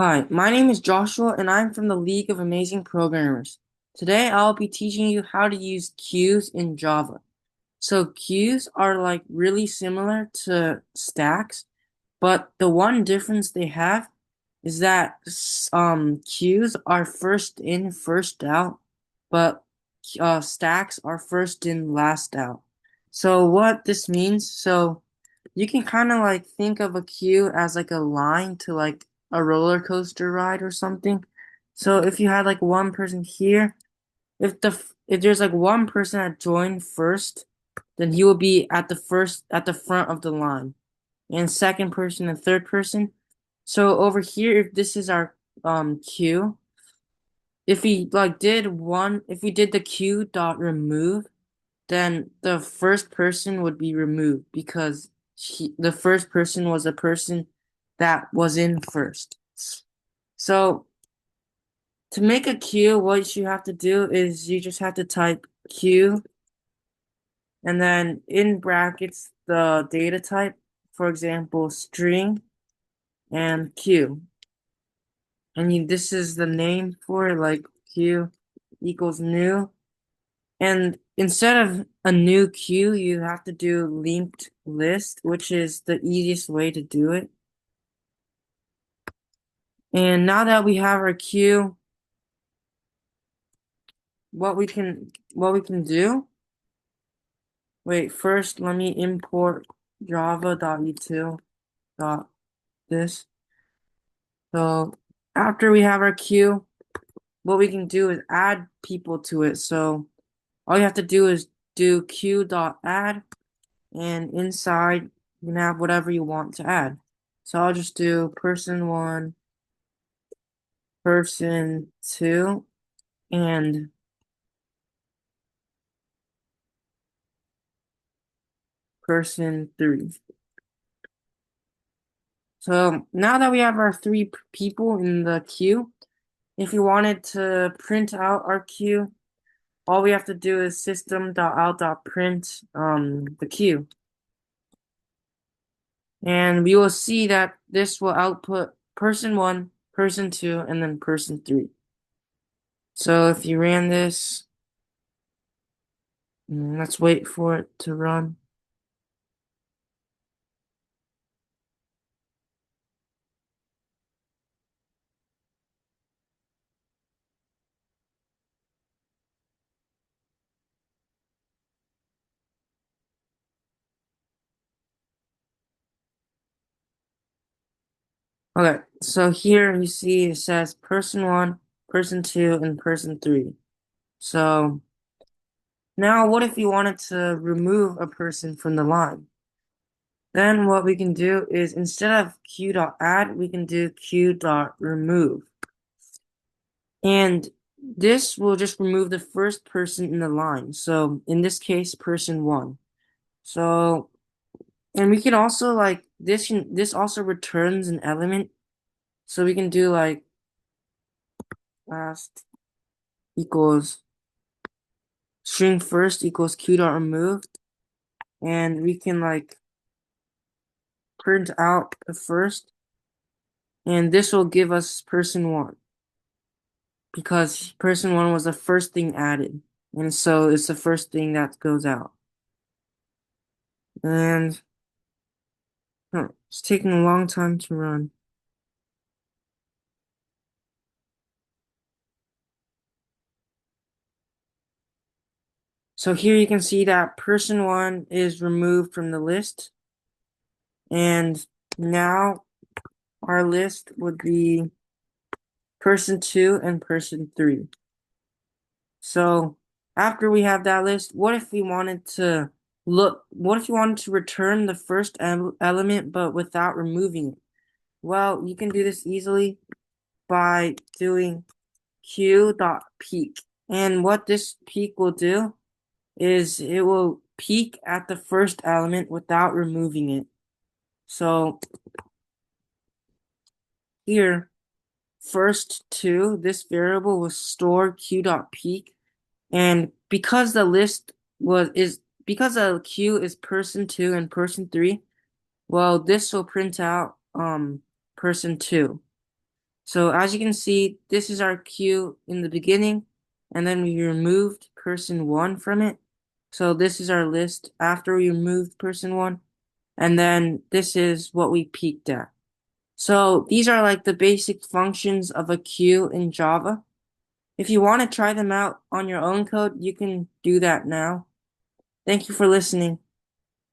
Hi, my name is Joshua and I'm from the League of Amazing Programmers. Today I'll be teaching you how to use queues in Java. So queues are like really similar to stacks, but the one difference they have is that queues are first in, first out, but stacks are first in, last out. So what this means, so you can kind of like think of a queue as like a line to like a roller coaster ride or something. So if you had like one person here, if there's like one person that joined first, then he will be at the front of the line, and second person and third person. So over here, if this is our queue, if we did the queue dot remove, then the first person would be removed because the first person was the person that was in first. So to make a queue, what you have to do is you just have to type queue and then in brackets the data type, for example, string and queue. And this is the name for it, like queue equals new. And instead of a new queue, you have to do linked list, which is the easiest way to do it. And now that we have our queue, what we can do, wait, first let me import java.util.this. So after we have our queue, what we can do is add people to it. So all you have to do is do queue.add, and inside you can have whatever you want to add. So I'll just do person one, person two, and person three. So now that we have our three people in the queue, if you wanted to print out our queue, all we have to do is system.out.print the queue. And we will see that this will output person one, person two, and then person three. So if you ran this, let's wait for it to run. Okay, so here you see it says person one, person two, and person three. So now what if you wanted to remove a person from the line? Then what we can do is instead of queue.add, we can do queue.remove. And this will just remove the first person in the line. So in this case, person one. So, and we can also like this also returns an element. So we can do like last equals string first equals q.remove, and we can like print out the first, and this will give us person one because person one was the first thing added, and so it's the first thing that goes out. And it's taking a long time to run. So here you can see that person one is removed from the list, and now our list would be person two and person three. So after we have that list, what if you wanted to return the first element but without removing it? Well, you can do this easily by doing q.peek. And what this peek will do is it will peek at the first element without removing it. So here, first two, this variable will store q.peek. And because the list because the queue is person two and person three, well, this will print out person two. So as you can see, this is our queue in the beginning, and then we removed person one from it. So this is our list after we removed person one, and then this is what we peaked at. So these are like the basic functions of a queue in Java. If you want to try them out on your own code, you can do that now. Thank you for listening.